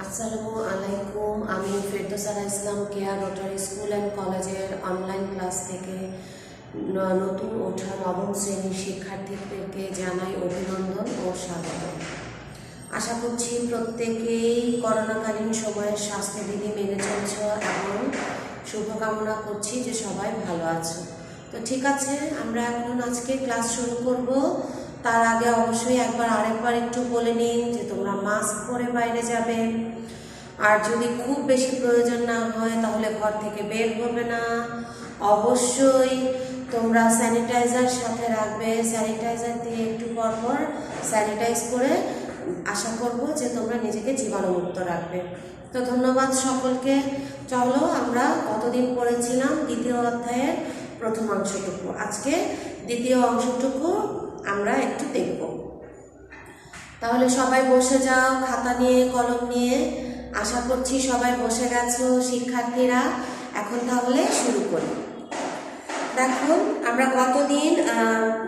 আসসালামু আলাইকুম। আমি ফেরদৌসা ইসলাম কেয়া রোটারি স্কুল অ্যান্ড কলেজের অনলাইন ক্লাস থেকে নতুন ওঠা নবম শ্রেণীর শিক্ষার্থীদেরকে জানাই অভিনন্দন ও স্বাগত। আশা করছি প্রত্যেকেই করোনাকালীন সময়ের স্বাস্থ্যবিধি মেনে চলছ এবং শুভকামনা করছি যে সবাই ভালো আছো। তো ঠিক আছে, আমরা এখন আজকে ক্লাস শুরু করব। তার আগে অবশ্যই আরেকবার একটু বলে নিন যে তোমরা মাস্ক পরে বাইরে যাবে, আর যদি খুব বেশি প্রয়োজন না হয় তাহলে ঘর থেকে বের হবে না। অবশ্যই তোমরা স্যানিটাইজার সাথে রাখবে, স্যানিটাইজার দিয়ে একটু পর স্যানিটাইজ করে আশা করব যে তোমরা নিজেকে জীবাণুমুক্ত রাখবে। তো ধন্যবাদ সকলকে। চলো আমরা কতদিন পড়েছিলাম দ্বিতীয় অধ্যায়ের প্রথম অংশটুকু, আজকে দ্বিতীয় অংশটুকু আমরা একটু দেখব। তাহলে সবাই বসে যাও খাতা নিয়ে কলম নিয়ে। আশা করছি সবাই বসে গেছো শিক্ষার্থীরা। এখন তাহলে শুরু করি। দেখো, আমরা কতদিন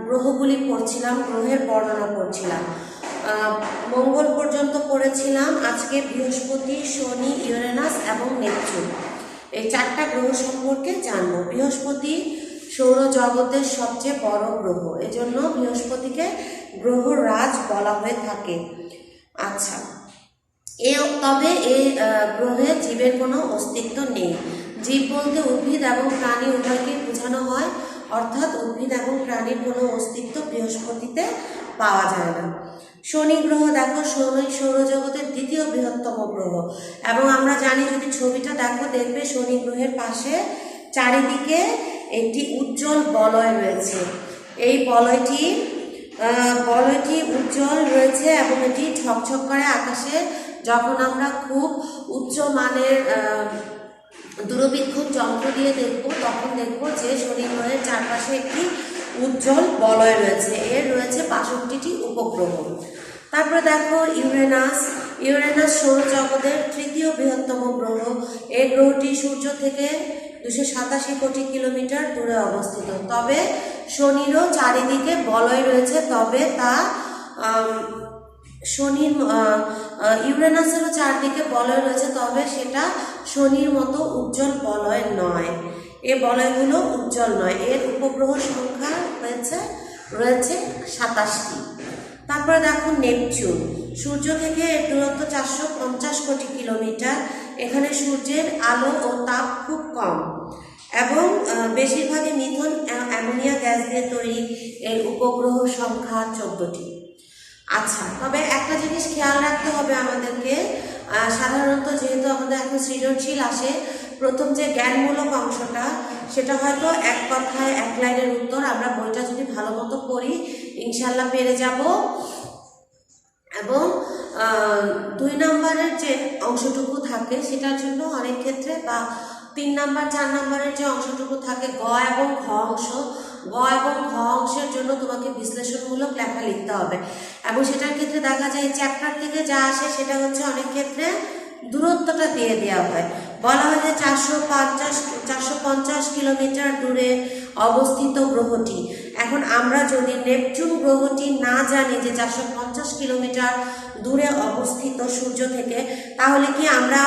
গ্রহগুলি পড়ছিলাম, গ্রহের বর্ণনা করছিলাম। মঙ্গল পর্যন্ত পড়েছিলাম। আজকে বৃহস্পতি, শনি, ইউরেনাস এবং নেপচুন এই চারটা গ্রহ সম্পর্কে জানবো। বৃহস্পতি সৌরজগতের সবচেয়ে বড় গ্রহ, এজন্য বৃহস্পতিকে গ্রহরাজ বলা হয়ে থাকে। আচ্ছা, তবে এই গ্রহে জীবের কোনো অস্তিত্ব নেই। জীব বলতে উদ্ভিদ এবং প্রাণী উভয়কে বোঝানো হয়, অর্থাৎ উদ্ভিদ এবং প্রাণীর কোনো অস্তিত্ব বৃহস্পতিতে পাওয়া যায় না। শনি গ্রহ, দেখো শনি সৌরজগতের দ্বিতীয় বৃহত্তম গ্রহ এবং আমরা জানি, যদি ছবিটা দেখবে শনি গ্রহের পাশে চারিদিকে একটি উজ্জ্বল বলয় রয়েছে। এই বলয়টি উজ্জ্বল রয়েছে এবং এটি ঝকঝক করে আকাশে। যখন আমরা খুব উচ্চ মানের দূরবীক্ষণ যন্ত্র দিয়ে দেখব, তখন দেখব যে শনি গ্রহের চারপাশে একটি উজ্জ্বল বলয় রয়েছে। এর রয়েছে ৬২টি উপগ্রহ। তারপরে দেখো ইউরেনাস সৌরজগতের তৃতীয় বৃহত্তম গ্রহ। এই গ্রহটি সূর্য থেকে ২৮৭ কোটি কিলোমিটার দূরে অবস্থিত। তবে শনিরও চারিদিকে বলয় রয়েছে, তবে তা ইউরেনাসেরও চারদিকে বলয় রয়েছে, তবে সেটা শনির মতো উজ্জ্বল বলয় নয়। এ বলয়গুলো উজ্জ্বল নয়। এর উপগ্রহ সংখ্যা রয়েছে ২৭টি। তারপরে দেখো নেপচুন, সূর্য থেকে এর দূরত্ব ৪৫০ কোটি কিলোমিটার। এখানে সূর্যের আলো ও তাপ খুব কম এবং বেশিরভাগই মিথন অ্যামোনিয়া গ্যাস দিয়ে তৈরি। এর উপগ্রহ সংখ্যা ১৪টি। আচ্ছা, তবে একটা জিনিস খেয়াল রাখতে হবে আমাদেরকে। সাধারণত যেহেতু আমাদের এখন সৃজনশীল আসে, প্রথম যে জ্ঞানমূলক অংশটা সেটা হয়তো এক কথায় এক লাইনের উত্তর। আমরা বইটা যদি ভালো মতো পড়ি ইনশাল্লাহ পেরে যাব। এবং ২ নম্বরের যে অংশটুকু থাকে সেটার জন্য অনেক ক্ষেত্রে, বা ৩ নম্বর ৪ নম্বরের যে অংশটুকু থাকে গ এবং ঘ অংশ, গ এবং ঘ অংশের জন্য তোমাকে বিশ্লেষণমূলক লেখা লিখতে হবে। এবং সেটার ক্ষেত্রে দেখা যায় চ্যাপ্টার থেকে যা আসে সেটা হচ্ছে অনেক ক্ষেত্রে দূরত্বটা দিয়ে দেওয়া হয়। বলা হয় যে ৪৫০ কিলোমিটার দূরে অবস্থিত গ্রহটি। এখন আমরা যদি নেপচুন গ্রহটি না জানি যে ৪৫০ কিলোমিটার দূরে অবস্থিত সূর্য থেকে, তাহলে কি আমরা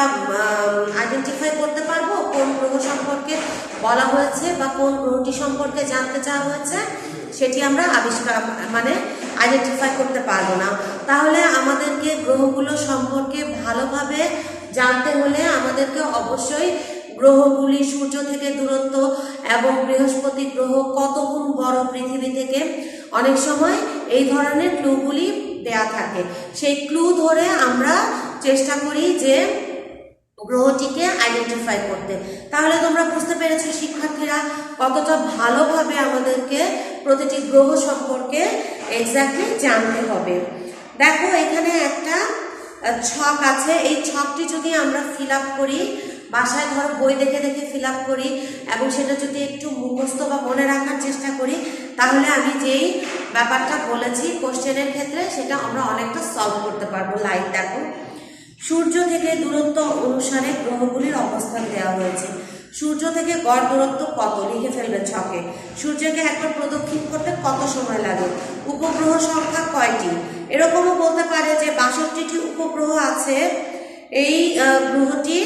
আইডেন্টিফাই করতে পারবো কোন গ্রহ সম্পর্কে বলা হয়েছে বা কোন গ্রহটি সম্পর্কে জানতে চাওয়া হয়েছে? সেটি আমরা আইডেন্টিফাই করতে পারবো না। তাহলে আমাদেরকে গ্রহগুলো সম্পর্কে ভালোভাবে জানতে হলে আমাদেরকে অবশ্যই গ্রহগুলি, সূর্য থেকে দূরত্ব এবং বৃহস্পতি গ্রহ কত গুণ বড় পৃথিবী থেকে, অনেক সময় এই ধরনের ক্লুগুলি দেয়া থাকে। সেই ক্লু ধরে আমরা চেষ্টা করি যে গ্রহটিকে আইডেন্টিফাই করতে। তাহলে তোমরা বুঝতে পেরেছো শিক্ষার্থীরা কতটা ভালোভাবে আমাদেরকে প্রতিটি গ্রহ সম্পর্কে এক্স্যাক্টলি জানতে হবে। দেখো, এখানে একটা ছক আছে। এই ছকটি যদি আমরা ফিল আপ করি, বাসায় ধরো বই দেখে ফিল আপ করি এবং সেটা যদি একটু মুখস্থ বা মনে রাখার চেষ্টা করি, তাহলে আমি যেই ব্যাপারটা বলেছি কোশ্চেনের ক্ষেত্রে সেটা আমরা অনেকটা সলভ করতে পারবো। লাইক দেখো, সূর্য থেকে দূরত্ব অনুসারে গ্রহগুলির অবস্থান দেওয়া হয়েছে। সূর্য থেকে গড় দূরত্ব কত লিখে ফেলবে ছকে। সূর্যকে একবার প্রদক্ষিণ করতে কত সময় লাগে। উপগ্রহ সংখ্যা কয়টি? এরকমও বলতে পারে যে ৬২টি উপগ্রহ আছে এই গ্রহটি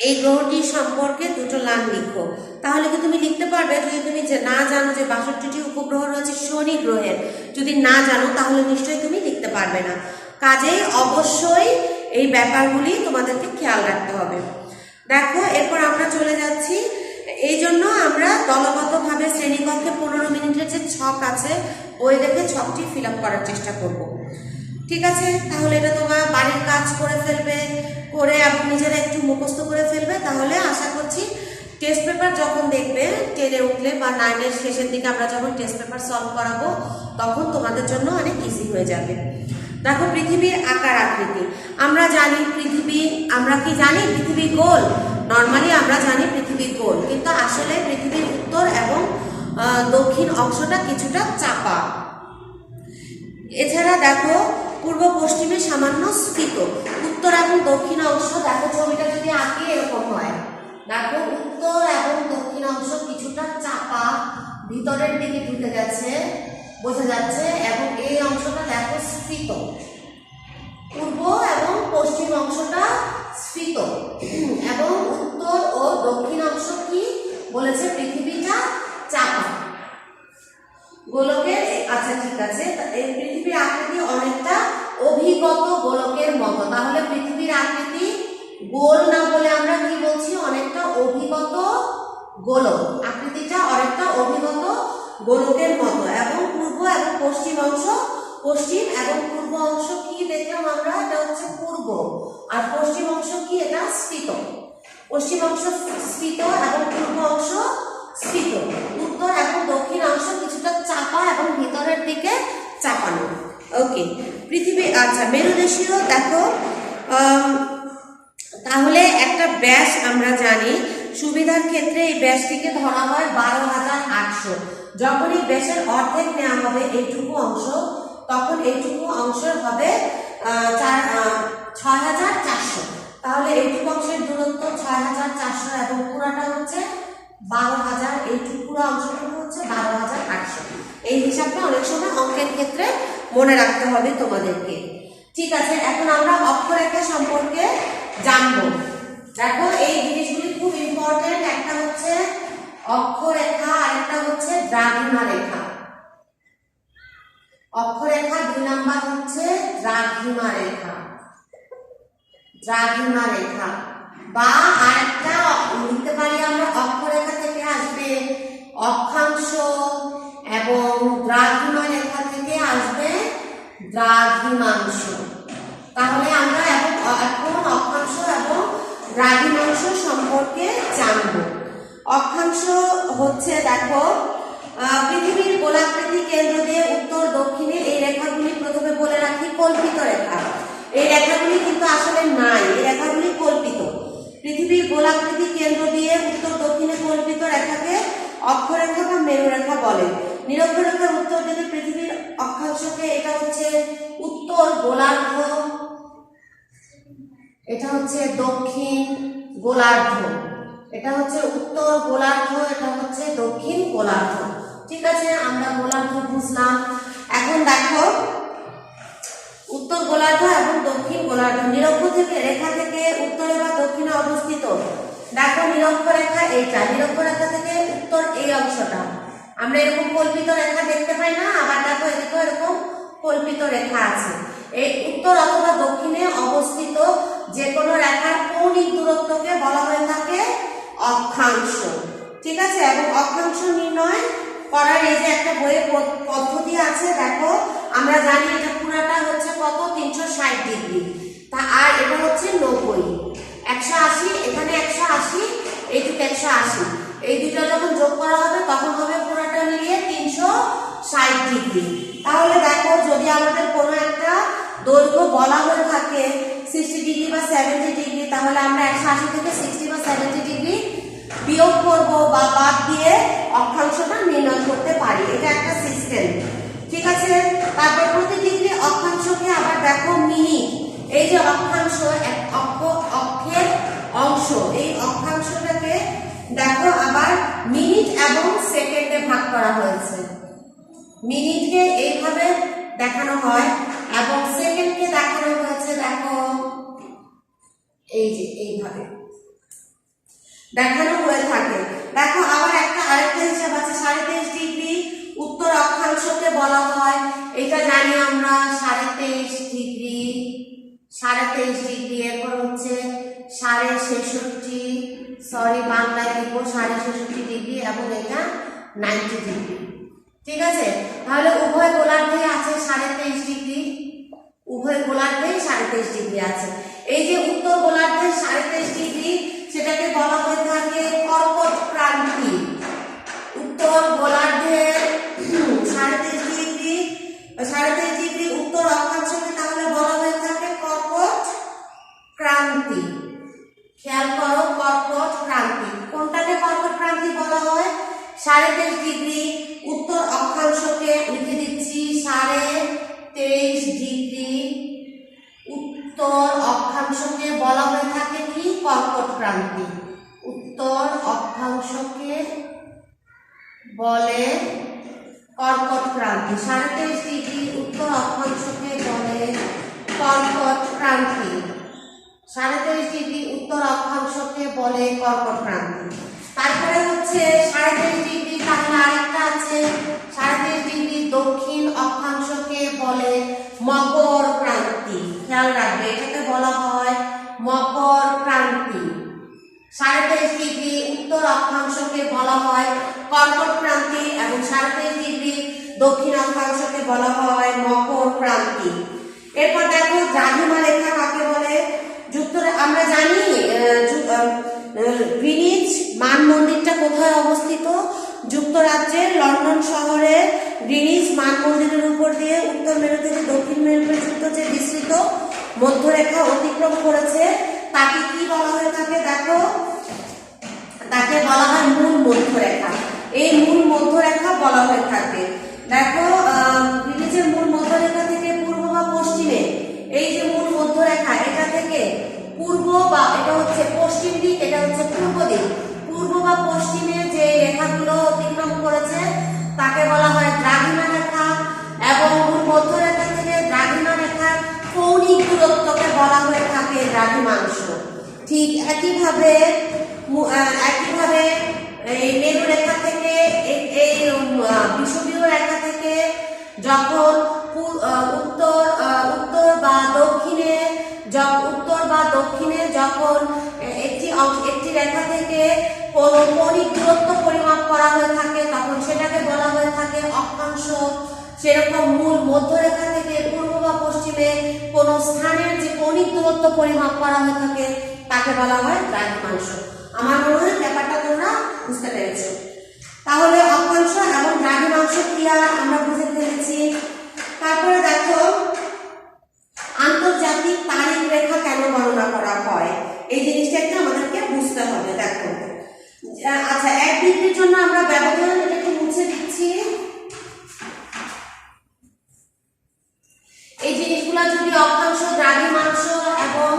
এই গ্রহটি সম্পর্কে দুটো লাইন লিখো। তাহলে কি তুমি লিখতে পারবে? যদি তুমি না জানো যে 62টি উপগ্রহ রয়েছে শনি গ্রহের, যদি না জানো তাহলে নিশ্চয়ই তুমি লিখতে পারবে না। কাজেই অবশ্যই এই ব্যাপারগুলি তোমাদেরকে খেয়াল রাখতে হবে। দেখো, এরপর আমরা চলে যাচ্ছি। এই জন্য আমরা দলগতভাবে শ্রেণীকক্ষে 15 মিনিটের যে ছক আছে ওই দেখে ছকটি ফিল আপ করার চেষ্টা করব। ঠিক আছে? তাহলে এটা তোমার বাড়ির কাজ করে ফেলবে, করে আপনি নিজেরা একটু মুখস্থ করে ফেলবে। তাহলে আশা করছি টেস্ট পেপার যখন দেখবে 10-এ উঠলে বা 9-এর শেষের দিকে আমরা যখন টেস্ট পেপার সলভ করাবো তখন তোমাদের জন্য অনেক ইজি হয়ে যাবে। দেখো, পৃথিবীর আকার আকৃতি। আমরা জানি পৃথিবী, আমরা কি জানি পৃথিবী গোল? নর্মালি আমরা জানি পৃথিবী গোল, কিন্তু আসলে পৃথিবীর উত্তর এবং দক্ষিণ অংশটা কিছুটা চাপা। এছাড়া দেখো, পূর্ব পশ্চিমে সামান্য স্ফীত। উত্তর এবং দক্ষিণ অংশ, দেখো ছবিটা যদি আঁকি এরকম হয়। দেখো, উত্তর এবং দক্ষিণ অংশ কিছুটা চাপা, ভিতরের দিকে ঢুকে গেছে, বোঝা যাচ্ছে। এবং এই অংশটা দেখো স্ফীত, পূর্ব এবং পশ্চিম অংশটা স্ফীত। এবং উত্তর ও দক্ষিণ অংশ কি বলেছে? পৃথিবীটা চাপা। গোলকের, আচ্ছা ঠিক আছে, এই পৃথিবীর আকৃতি অনেকটা অভিগত গোলকের মতো। তাহলে পৃথিবীর আকৃতি গোল না বলে আমরা কি বলছি? অনেকটা অভিগত গোলক। আকৃতিটা অনেকটা অভিগত গোলকের মতো। এবং পূর্ব এবং পশ্চিম অংশ, পশ্চিম এবং পূর্ব অংশ কি দেখলাম আমরা? এটা হচ্ছে পূর্ব, আর পশ্চিম অংশ কি? এটা স্ফীত। পশ্চিম অংশ স্ফীত এবং পূর্ব অংশ স্ফীত। উত্তর এবং দক্ষিণ অংশ কিছুটা চাপা এবং ভিতরের দিকে চাপানো। ওকে, পৃথিবী, আচ্ছা মেরুদেশীয়। দেখো, তাহলে একটা ব্যাস আমরা জানি, সুবিধার ক্ষেত্রে এই ব্যাসটিকে ধরা হয় 12,800। যখন এই ব্যাসের অর্ধেক নেওয়া হবে এইটুকু অংশ, তখন এইটুকু অংশ হবে 6,400। তাহলে এইটুকু অংশের দূরত্ব 6,400 এবং পুরাটা হচ্ছে 12,000। এইটুকু পুরো অংশটুকু হচ্ছে 12,800। এই হিসাবটা অনেক সময় অঙ্কের ক্ষেত্রে মনে রাখতে হবে তোমাদেরকে। ঠিক আছে, এখন আমরা অক্ষরেখা সম্পর্কে জানবো। দেখো, এই জিনিসগুলি খুব ইম্পর্টেন্ট। একটা হচ্ছে অক্ষরেখা, আরেকটা হচ্ছে দ্রাঘিমা রেখা। অক্ষরেখা, 2 নাম্বার হচ্ছে দ্রাঘিমা রেখা। দ্রাঘিমা রেখা বা আরেকটা লিখতে পারি আমরা, অক্ষরেখা থেকে আসবে অক্ষাংশ এবং দ্রাঘিমা রেখা থেকে আসবে দ্রাঘিমাংশ। তাহলে আমরা এখন অক্ষাংশ এবং দ্রাঘিমাংশ সম্পর্কে জানব। অক্ষাংশ হচ্ছে, দেখো, পৃথিবীর গোলাকৃতি কেন্দ্র দিয়ে উত্তর দক্ষিণে এই রেখাগুলি, প্রথমে বলে রাখি, কল্পিত রেখা। এই রেখাগুলি কিন্তু আসলে নাই, এই রেখাগুলি কল্পিত। পৃথিবীর গোলাকৃতি কেন্দ্র দিয়ে উত্তর দক্ষিণে কল্পিত রেখাকে অক্ষরেখা বা মেরুরেখা বলে। নিরক্ষরেখার উত্তর দিকে পৃথিবীর অক্ষাংশকে, এটা হচ্ছে উত্তর গোলার্ধ, এটা হচ্ছে দক্ষিণ গোলার্ধ, এটা হচ্ছে উত্তর গোলার্ধ, এটা হচ্ছে দক্ষিণ গোলার্ধ। ঠিক আছে, আমরা গোলার্ধ বুঝলাম। এখন দেখো, উত্তর গোলার্ধ এবং দক্ষিণ গোলার্ধ, নিরক্ষ থেকে রেখা থেকে উত্তরে বা দক্ষিণে অবস্থিত। দেখো, নিরক্ষ রেখা এইটা, নিরক্ষ রেখা থেকে উত্তর এই অংশটা। আমরা এরকম কল্পিত রেখা দেখতে পাই না? আবার দেখো, এদিকেও এরকম কল্পিত রেখা আছে। এই উত্তর অথবা দক্ষিণে অবস্থিত যে কোনো রেখার কৌণিক দূরত্বকে বলা হয়ে থাকে অক্ষাংশ। ঠিক আছে, এবং অক্ষাংশ নির্ণয় করার এই যে একটা বইয়ের পদ্ধতি আছে। দেখো, আমরা জানি এটা পুরাটা হচ্ছে কত? 360 ডিগ্রি। তা আর এটা হচ্ছে 90, 180, এখানে 180, এইটুকু 180। এই দুটো যখন যোগ করা হবে তখন হবে পুরাটা মিলিয়ে 360 ডিগ্রি। তাহলে দেখো, যদি আমাদের কোনো একটা দৈর্ঘ্য বলা হয়ে থাকে 60 ডিগ্রি বা 70 ডিগ্রি, তাহলে আমরা 180 থেকে 60 বা 70 ডিগ্রি বিয়োগ করব বা বাদ দিয়ে অক্ষাংশটা নির্ণয় করতে পারি। এটা একটা সিস্টেম। ঠিক আছে, তারপর প্রতি ডিগ্রি অক্ষাংশকে আবার দেখো মিনিট। এই যে অক্ষাংশ, অক্ষের অংশ, এই অক্ষাংশটাকে দেখো আবার মিনিট এবং সেকেন্ডে ভাগ করা হয়েছে। মিনিটকে এইভাবে দেখানো হয় এবং সেকেন্ডকে দেখানো হয়েছে দেখো এই যে এইভাবে দেখানো হয়ে থাকে। দেখো আবার আরেকটা হিসাব আছে, 23.5 ডিগ্রি উত্তর অক্ষাংশকে বলা হয়, এটা জানি আমরা 23.5 ডিগ্রি, 23.5 ডিগ্রি, এরপর হচ্ছে 66.5, বাংলায় লিখবো 66.5 ডিগ্রি, এবং এটা 90 ডিগ্রি। ঠিক আছে, তাহলে উভয় গোলার্ধে আছে 23.5 ডিগ্রি, উভয় গোলার্ধে 23.5 ডিগ্রি আছে। এই যে উত্তর গোলার্ধে 23.5 ডিগ্রি, সেটাকে বলা হয়ে থাকে কর্কট ক্রান্তি। উত্তর গোলার্ধের 23.5 ডিগ্রি উত্তর অক্ষাংশকে তাহলে বলা হয়ে থাকে কর্কট ক্রান্তি। খেয়াল করো, কর্কট ক্রান্তি। কোনটাকে কর্কট ক্রান্তি বলা হয়? 23.5 ডিগ্রি উত্তর অক্ষাংশকে লিখে দিচ্ছি, 23.5 ডিগ্রি উত্তর অক্ষাংশকে বলা হয়ে থাকে কি? কর্কট ক্রান্তি। উত্তর অক্ষাংশকে বলে কর্কট ক্রান্তি। 23.5 ডিগ্রি উত্তর অক্ষাংশকে বলে কর্কট ক্রান্তি। 23.5 ডিগ্রি উত্তর অক্ষাংশকে বলে কর্কট ক্রান্তি। তারপরে হচ্ছে 23.5 ডিগ্রি, তাহলে আরেকটা আছে 23.5 ডিগ্রি দক্ষিণ অক্ষাংশকে বলে মকর ক্রান্তি। খেয়াল রাখবে, এটাকে বলা হয় মকর ক্রান্তি। 23.5 ডিগ্রি উত্তর অক্ষাংশকে বলা হয় কর্কট ক্রান্তি, এবং 23.5 ডিগ্রি দক্ষিণ অক্ষাংশকে বলা হয় মকর ক্রান্তি। এরপর দেখো দ্রাঘিমা রেখা কাকে বলে? আমরা জানি গ্রিনিচ মান মন্দিরটা কোথায় অবস্থিত? যুক্তরাজ্যের লন্ডন শহরে গ্রিনিচ মান মন্দিরের উপর দিয়ে উত্তর মেরু থেকে দক্ষিণ মেরু পর্যন্ত যে বিস্তৃত মধ্যরেখা অতিক্রম করেছে তাকে কি বলা হয়ে থাকে? দেখো, তাকে বলা হয় মূল মধ্যরেখা। এই মূল মধ্যরেখা বলা হয়ে থাকে। দেখো গ্রিনিচের মূল মধ্যরেখা থেকে পূর্ব বা পশ্চিমে, এই যে মূল মধ্যরেখা, এটা থেকে পূর্ব বা এটা হচ্ছে পশ্চিম দিক, এটা হচ্ছে পূর্ব দিক, পূর্ব বা পশ্চিমে যে রেখাগুলো অতিক্রম করেছে তাকে বলা হয় দ্রাঘিমা রেখা, এবং মূল মধ্যরেখা থেকে দ্রাঘিমা রেখার কৌণিক দূরত্বকে বলা হয়ে থাকে দ্রাঘিমাংশ। ঠিক একইভাবে এই মেরু রেখা থেকে এই বিষুবীয় রেখা থেকে যখন উত্তর বা দক্ষিণে যখন একটি রেখা থেকে কোন কৌণিক দূরত্ব পরিমাপ করা হয়ে থাকে তখন সেটাকে বলা হয়ে থাকে অক্ষাংশ। সেরকম মূল মধ্যরেখা থেকে পূর্ব বা পশ্চিমে কোন স্থানের যে কৌণিক দূরত্ব পরিমাপ করা হয়ে থাকে তাকে বলা হয় দ্রাঘিমাংশ। আমার মনে হয় ব্যাপারটা তোমরা বুঝতে পেরেছো। তাহলে অক্ষাংশ এবং দ্রাঘিমাংশ কি আমরা বুঝে ফেলেছি। তারপরে দেখো আন্তর্জাতিক তারিখ রেখা কেন গণনা করা হয়, এই জিনিসটা একটু আমাদেরকে বুঝতে হবে। দেখো আচ্ছা, 1 ডিগ্রির জন্য আমরা ব্যবধান এটাকে মুছে দিচ্ছি। এই জিনিসগুলো যদি অক্ষাংশ, দ্রাঘিমাংশ এবং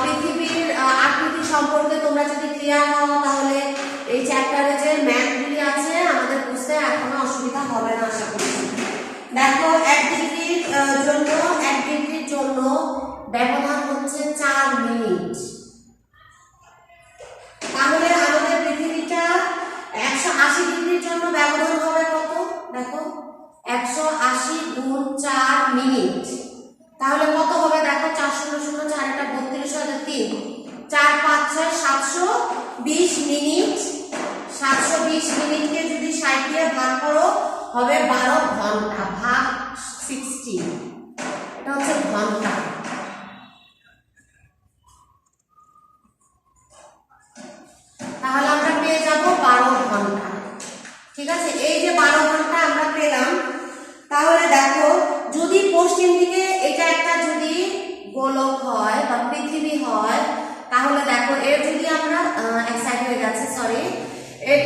পৃথিবীর আকৃতি সম্পর্কে তোমরা যদি ক্লিয়ার হও তাহলে এই চ্যাপ্টারে যে ম্যাথগুলি আছে আমাদের বুঝতে এখনো অসুবিধা হবে না আশা করছি। দেখো 1 ডিগ্রির জন্য ব্যবধান হচ্ছে 4 মিনিট। তাহলে আমাদের পৃথিবীটা 180 ডিগ্রির জন্য ব্যবধান হবে কত? দেখো 180 গুণ 4 মিনিট, তাহলে কত হবে? দেখো 400 এটা 32,003, 4 5 6 720 মিনিট। 720 মিনিটকে যদি 60 দিয়ে ভাগ করো হবে 12 ঘন্টা, ভাগ 60, এটা হচ্ছে ঘন্টা। তাহলে আমরা পেয়ে যাব 12 ঘন্টা। ঠিক আছে, এই যে 12 ঘন্টা আমরা পেলাম। তাহলে দেখো যদি পশ্চিম দিকে এটা একটা যদি গোলক হয় বা পৃথিবী হয়, তাহলে দেখো এর যদি আমরা এক সাইড হয়ে গেছে, সরি,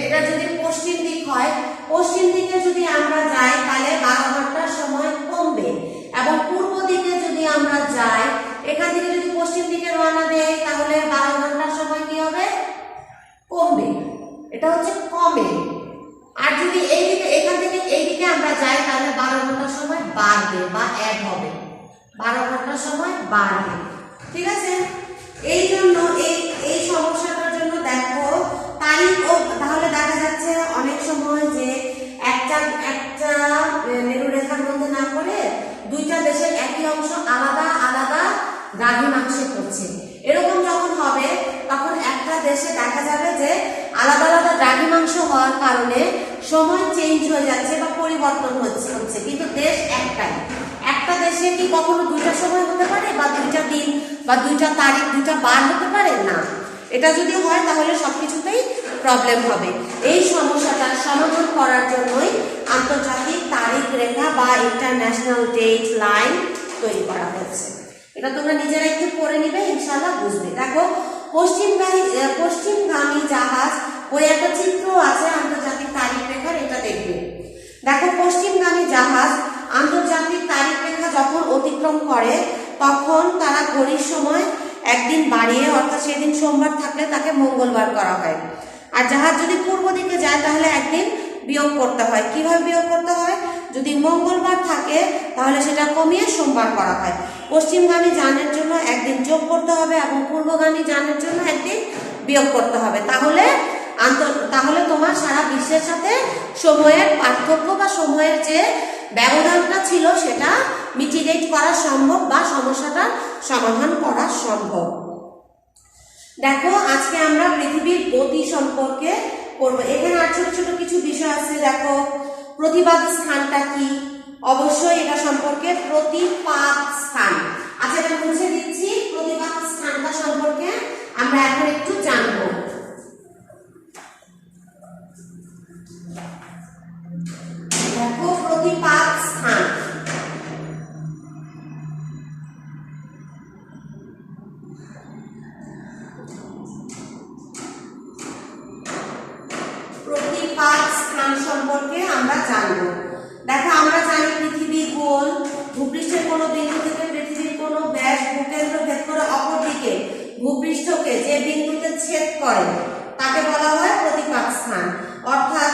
এটা যদি পশ্চিম দিক হয়, পশ্চিম দিকে যদি আমরা যাই তাহলে 12 ঘন্টার সময় কমবে, এবং পূর্ব দিকে যদি আমরা যাই, এখান থেকে যদি পশ্চিম দিকে রওনা দেই তাহলে 12 ঘন্টার সময় কি হবে? কমবে, এটা হচ্ছে কমে। আর যদি এইদিকে এখান থেকে এইদিকে আমরা যাই তাহলে 12 ঘন্টার সময় বাড়বে বা অ্যাড হবে, 12 ঘন্টার সময় বাড়বে। ঠিক আছে, এই জন্য এই সমস্যাটার জন্য দেখো তারিখ ও তাহলে দেখা যাচ্ছে অনেক সময় যে একটা মেরুরেখার মধ্যে না করে দুইটা দেশের একই অংশ আলাদা আলাদা দ্রাঘিমাংশে পড়ছে। এরকম যখন হবে তখন একটা দেশে দেখা যাবে যে আলাদা আলাদা দ্রাঘিমাংশ হওয়ার কারণে সময় চেঞ্জ হয়ে যাচ্ছে বা পরিবর্তন হচ্ছে কিন্তু দেশ একটাই। একটা দেশে কি কখনো দুইটা সময় হতে পারে বা দুইটা দিন বা দুইটা তারিখ দুইটা বার হতে পারে না। এটা যদি হয় তাহলে সবকিছুতেই প্রবলেম হবে। এই সমস্যাটার সমাধান করার জন্যই আন্তর্জাতিক তারিখ রেখা বা ইন্টারন্যাশনাল ডেট লাইন তৈরি করা হয়েছে। এটা তোমরা নিজেরা একটু পড়ে নিবে, ইনশাআল্লাহ বুঝবে। দেখো পশ্চিমগামী জাহাজ ওই একটা চিত্র আছে আন্তর্জাতিক তারিখ রেখার, এটা দেখবে। দেখো পশ্চিমগামী জাহাজ আন্তর্জাতিক তারিখ রেখা যখন অতিক্রম করে তখন তারা ঘড়ির সময় একদিন বাড়িয়ে, অর্থাৎ সেদিন সোমবার থাকলে তাকে মঙ্গলবার করা হয়। আর জাহাজ যদি পূর্ব দিকে যায় তাহলে একদিন বিয়োগ করতে হয়। কিভাবে বিয়োগ করতে হয়? যদি মঙ্গলবার থাকে তাহলে সেটা কমিয়ে সোমবার করা হয়। পশ্চিমগামী যানের জন্য একদিন যোগ করতে হবে এবং পূর্বগামী যানের জন্য একদিন বিয়োগ করতে হবে। তাহলে তোমার সারা বিশ্বের সাথে সময়ের পার্থক্য বা সময়ের যে ব্যবধানটা ছিল সেটা মিটিগেট করা সম্ভব বা সমস্যাটার সমাধান করা সম্ভব। দেখো আজকে আমরা পৃথিবীর গতি সম্পর্কে পড়বো। এখানে আর ছোট ছোট কিছু বিষয় আছে। দেখো প্রতিপাদ স্থানটা কি, অবশ্যই এটা সম্পর্কে প্রতিপাদ স্থান। আচ্ছা এটা মুছে দিচ্ছি। প্রতিপাদ স্থানটা সম্পর্কে আমরা এখন একটু জানবো। দেখো প্রতিপাদ স্থান, প্রতিপাদ স্থান সম্পর্কে আমরা জানবো। দেখো আমরা জানি পৃথিবী গোল, ভূপৃষ্ঠের কোনো বিন্দু থেকে পৃথিবীর কোনো ব্যাস ভূকেন্দ্র ভেদ করে অপর দিকে ভূপৃষ্ঠকে যে বিন্দুতে ছেদ করে তাকে বলা হয় প্রতিপাদ স্থান। অর্থাৎ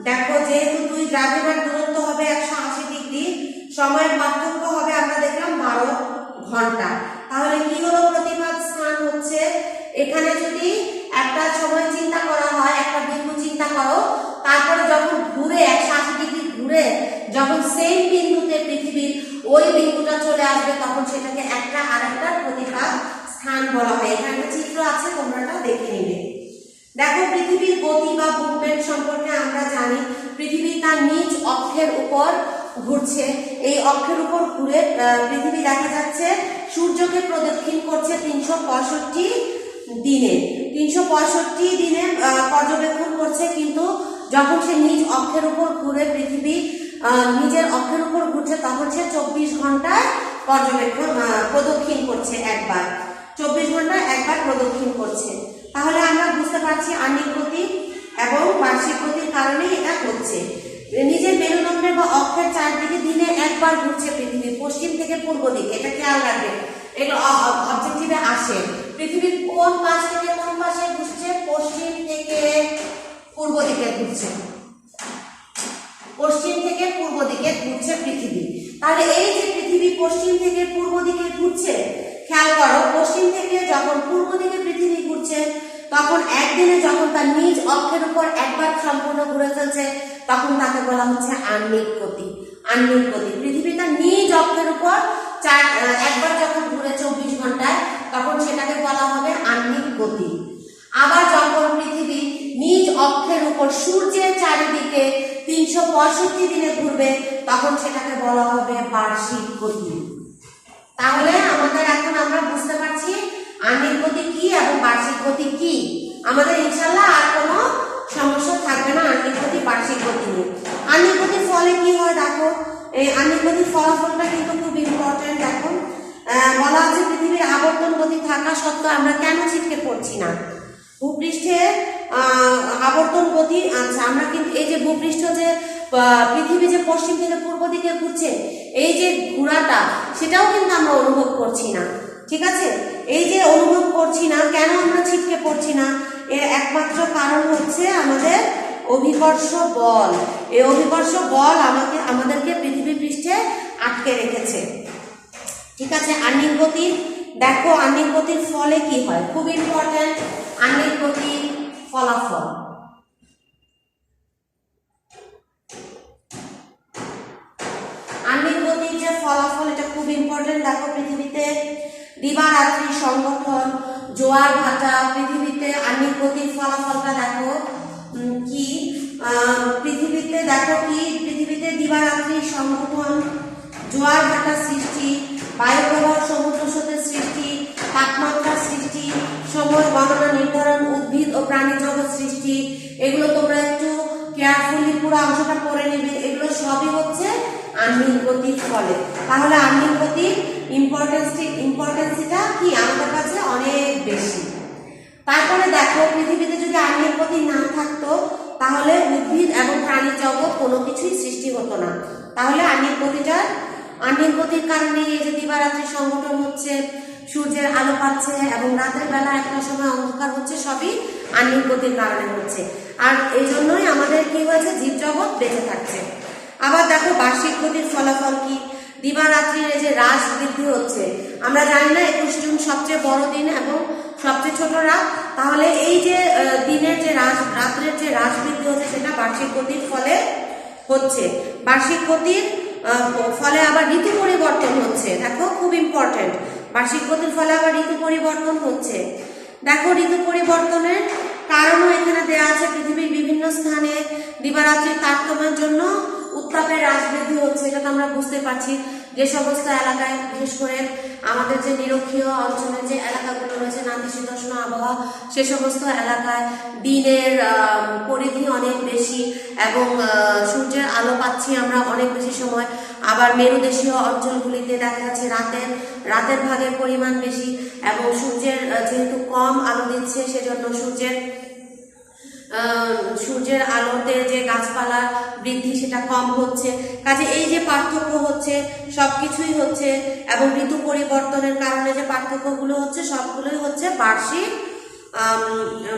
দেখো যেহেতু দুই দ্রাঘিমার দূরত্ব হবে 180 ডিগ্রি, সময়ের পার্থক্য হবে আমরা দেখলাম 12 ঘন্টা। তাহলে কি হলো প্রতিপাদ স্থান? হচ্ছে এখানে যদি একটা সময় চিন্তা করা হয়, একটা বিন্দু চিন্তা করো, তারপরে যখন ঘুরে 180 ডিগ্রি ঘুরে যখন সেম বিন্দুতে পৃথিবীর ওই বিন্দুটা চলে আসবে তখন সেটাকে একটা আরেকটা প্রতিপাদ স্থান বলা হয়। এখানে একটা চিত্র আছে, তোমরা এটা দেখে নিবে। দেখো পৃথিবীর গতি বা মুভমেন্ট সম্পর্কে আমরা জানি পৃথিবী তার নিজ অক্ষের উপর ঘুরছে। এই অক্ষের উপর ঘুরে পৃথিবী দেখা যাচ্ছে সূর্যকে প্রদক্ষিণ করছে 365 দিনে। 365 দিনে পর্যবেক্ষণ করছে, কিন্তু যখন সে নিজ অক্ষের উপর ঘুরে পৃথিবী নিজের অক্ষের উপর ঘুরছে তখন সে 24 ঘন্টায় প্রদক্ষিণ করছে একবার। 24 ঘন্টায় একবার প্রদক্ষিণ করছে। তাহলে আমরা বুঝতে পারছি আহ্নিক গতি এবং বার্ষিক গতির কারণে এটা হচ্ছে। নিজের মেরুদণ্ডে বা অক্ষের চারদিকে দিনে একবার ঘুরছে পৃথিবী, পশ্চিম থেকে পূর্ব দিকে। এটা খেয়াল রাখবে, এগুলো অবজেক্টিভে আসে। পৃথিবীর কোন পাশ থেকে কোন পাশে ঘুরছে? পশ্চিম থেকে পূর্ব দিকে ঘুরছে। পশ্চিম থেকে পূর্ব দিকে ঘুরছে পৃথিবী। তাহলে এই যে পৃথিবী পশ্চিম থেকে পূর্ব দিকে ঘুরছে, খেয়াল করো পশ্চিম থেকে যখন পূর্ব দিকে পৃথিবী ঘুরছে তখন একদিনে যখন তার নিজ অক্ষের উপর একবার সম্পূর্ণ ঘুরে ফেলছে তখন তাকে বলা হচ্ছে আহ্নিক গতি। আহ্নিক গতি পৃথিবী তার নিজ অক্ষের উপর একবার যখন ঘুরে 24 ঘন্টায় তখন সেটাকে বলা হবে আহ্নিক গতি। আবার যখন পৃথিবী নিজ অক্ষের উপর সূর্যের চারিদিকে 365 দিনে ঘুরবে তখন সেটাকে বলা হবে বার্ষিক গতি। তাহলে আমাদের এখন আমরা বুঝতে পারছি আহ্নিক গতি কি এবং বার্ষিক গতি কি। আমাদের ইনশাআল্লাহ আর কোনো সমস্যা থাকবে না আহ্নিক গতি বার্ষিক গতি নিয়ে। আহ্নিক গতির ফলে কি হয় দেখো, এই আহ্নিক গতির ফলাফলটা কিন্তু খুব ইম্পর্টেন্ট। দেখো বলা আছে পৃথিবীর আবর্তন গতি থাকা সত্ত্বেও আমরা কেন ছিটকে পড়ছি না? ভূপৃষ্ঠে আবর্তন গতি, আচ্ছা আমরা কিন্তু এই যে ভূপৃষ্ঠ যে পৃথিবী যে পশ্চিম থেকে পূর্ব দিকে ঘুরছে এই যে ঘোরাটা সেটাও কিন্তু আমরা অনুভব করছি না। ঠিক আছে, এই যে অনুভব করছি না, কেন আমরা ছিটকে পড়ছি না? এর একমাত্র কারণ হচ্ছে আমাদের অভিকর্ষ বল। এই অভিকর্ষ বল আমাদেরকে পৃথিবী পৃষ্ঠে আটকে রেখেছে। ঠিক আছে, আহ্নিক গতির দেখো আহ্নিক গতির ফলে কি হয়, খুব ইম্পর্টেন্ট আহ্নিক গতির ফলাফল। আহ্নিক গতির যে ফলাফল এটা খুব ইম্পর্টেন্ট। দেখো পৃথিবীতে দিবারাত্রি সংগঠন, জোয়ার ভাটা, পৃথিবীতে আহ্নিক গতির ফলাফলটা দেখো কি, পৃথিবীতে দেখো কি, পৃথিবীতে দিবারাত্রি সংগঠন, জোয়ার ভাটা সৃষ্টি, বায়ুপ্রবাহ, সমুদ্র স্রোতের সৃষ্টি, তাপমাত্রার সৃষ্টি, সময় গণনা নির্ধারণ, উদ্ভিদ ও প্রাণী জগৎ সৃষ্টি, এগুলো তোমরা একটু কেয়ারফুলি পুরো অংশটা পড়ে নেবে। এগুলো সবই হচ্ছে আহ্নিক গতির ফলে। তাহলে আহ্নিক গতির ইম্পর্টেন্সটা কি আমাদের কাছে অনেক বেশি। তারপরে দেখো পৃথিবীতে যদি আহ্নিক গতি না থাকতো তাহলে উদ্ভিদ এবং প্রাণী জগৎ কোনো কিছুই সৃষ্টি হতো না। তাহলে আহ্নিক গতির কারণে এই যে দিবারাত্রি সংগঠন হচ্ছে, সূর্যের আলো পাচ্ছে এবং রাতের বেলা একটা সময় অন্ধকার হচ্ছে, সবই আহ্নিক গতির কারণে হচ্ছে। আর এই জন্যই আমাদের কি হয়েছে, জীবজগৎ বেঁচে থাকছে। আবার দেখো বার্ষিক গতির ফলাফল কি, দিবারাত্রির এই যে হ্রাস বৃদ্ধি হচ্ছে, আমরা জানি না 21 জুন সবচেয়ে বড় দিন এবং সবচেয়ে ছোট রাত। তাহলে এই যে দিনের যে রাত্রের যে হ্রাস বৃদ্ধি হচ্ছে সেটা বার্ষিক গতির ফলে হচ্ছে। বার্ষিক গতির ফলে আবার ঋতু পরিবর্তন হচ্ছে। দেখো খুব ইম্পর্টেন্ট, বার্ষিক গতির ফলে আবার ঋতু পরিবর্তন হচ্ছে। দেখো ঋতু পরিবর্তনের কারণও এখানে দেওয়া আছে। পৃথিবীর বিভিন্ন স্থানে দিবারাত্রির তারতম্যের জন্য উত্তাপের হ্রাস বৃদ্ধি হচ্ছে, এটা তো আমরা বুঝতে পারছি। যে সমস্ত এলাকায়, বিশেষ করে আমাদের যে নিরক্ষীয় অঞ্চলের যে এলাকাগুলো রয়েছে, নাতিশীতোষ্ণ আবহাওয়া, সে সমস্ত এলাকায় দিনের পরিধি অনেক বেশি এবং সূর্যের আলো পাচ্ছি আমরা অনেক বেশি সময়। আবার মেরুদেশীয় অঞ্চলগুলিতে দেখা যাচ্ছে রাতের ভাগের পরিমাণ বেশি এবং সূর্যের যেহেতু কম আলো দিচ্ছে সেজন্য সূর্যের আলোতে যে গাছপালা বৃদ্ধি সেটা কম হচ্ছে। কাজে এই যে পার্থক্য হচ্ছে সবকিছুই হচ্ছে, এবং ঋতু পরিবর্তনের কারণে যে পার্থক্যগুলো হচ্ছে সবগুলোই হচ্ছে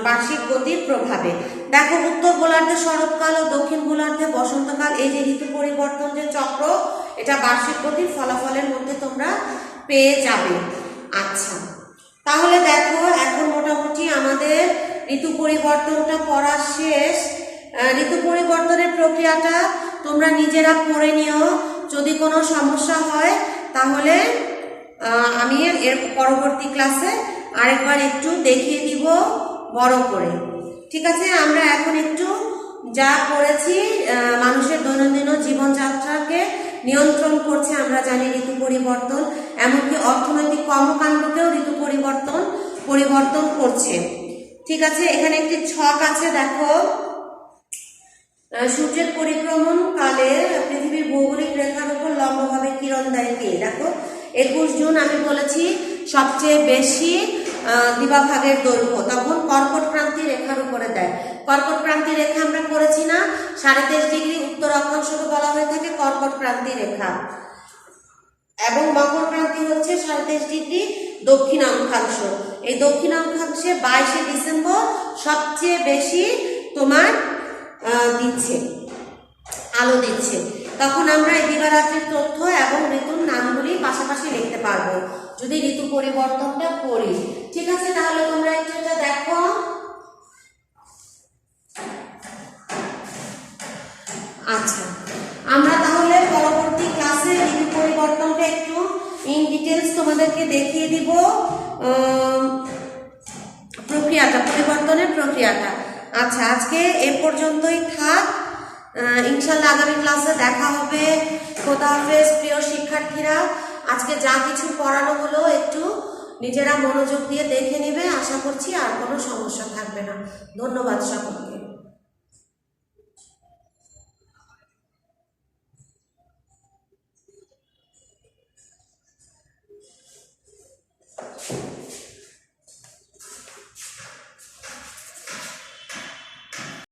বার্ষিক গতির প্রভাবে। দেখো উত্তর গোলার্ধে শরৎকাল ও দক্ষিণ গোলার্ধে বসন্তকাল, এই যে ঋতু পরিবর্তন যে চক্র, এটা বার্ষিক গতির ফলাফলের মধ্যে তোমরা পেয়ে যাবে। আচ্ছা, তাহলে দেখো এখন মোটামুটি আমাদের ঋতু পরিবর্তনটা পড়া শেষ। ঋতু পরিবর্তনের প্রক্রিয়াটা তোমরা নিজেরা পড়ে নিও। যদি কোনো সমস্যা হয় তাহলে আমি এর পরবর্তী ক্লাসে আরেকবার একটু দেখিয়ে দিব বড় করে। ঠিক আছে, আমরা এখন একটু যা পড়েছি মানুষের দৈনন্দিন জীবনযাত্রাকে নিয়ন্ত্রণ করছে আমরা জানি ঋতু পরিবর্তন, এমনকি অর্থনৈতিক কর্মকাণ্ডকেও ঋতু পরিবর্তন করছে। ঠিক আছে, এখানে একটি ছক আছে। দেখো সূর্যের পরিক্রমণ কালে পৃথিবীর ভৌগোলিক রেখার উপর লম্বভাবে কিরণ দেয় কে? দেখো 21 জুন আমি বলেছি সবচেয়ে বেশি দিবাভাগের দৈর্ঘ্য, তখন কর্কট ক্রান্তি রেখার উপরে দেয়। কর্কট ক্রান্তি রেখা আমরা করেছি না, 23.5 ডিগ্রি উত্তর অক্ষাংশকে বলা হয়ে থাকে কর্কট ক্রান্তি রেখা, এবং মকর ক্রান্তি হচ্ছে 23.5 ডিগ্রি দক্ষিণ অক্ষাংশ। এই দক্ষিণ অক্ষাংশে 22শে ডিসেম্বর সবচেয়ে বেশি তোমার আলো দিচ্ছে। তখন আমরা এই দিবারাত্রির তথ্য এবং ঋতুর নামগুলি পাশাপাশি লিখতে পারবো যদি ঋতু পরিবর্তনটা করি। ঠিক আছে, তাহলে তোমরা একটু এটা দেখো। আচ্ছা, আমরা তাহলে পরবর্তী ক্লাসে ঋতু পরিবর্তনটা একটু ইন ডিটেলস তোমাদেরকে দেখিয়ে দিব, পরিবর্তনের প্রক্রিয়াটা। আচ্ছা, আজকে এ পর্যন্তই থাক। ইনশাল্লাহ আগামী ক্লাসে দেখা হবে। খোদা হাফেজ প্রিয় শিক্ষার্থীরা। আজকে যা কিছু পড়ানো হলো একটু নিজেরা মনোযোগ দিয়ে দেখে নেবে, আশা করছি আর কোনো সমস্যা থাকবে না। ধন্যবাদ সকলকে।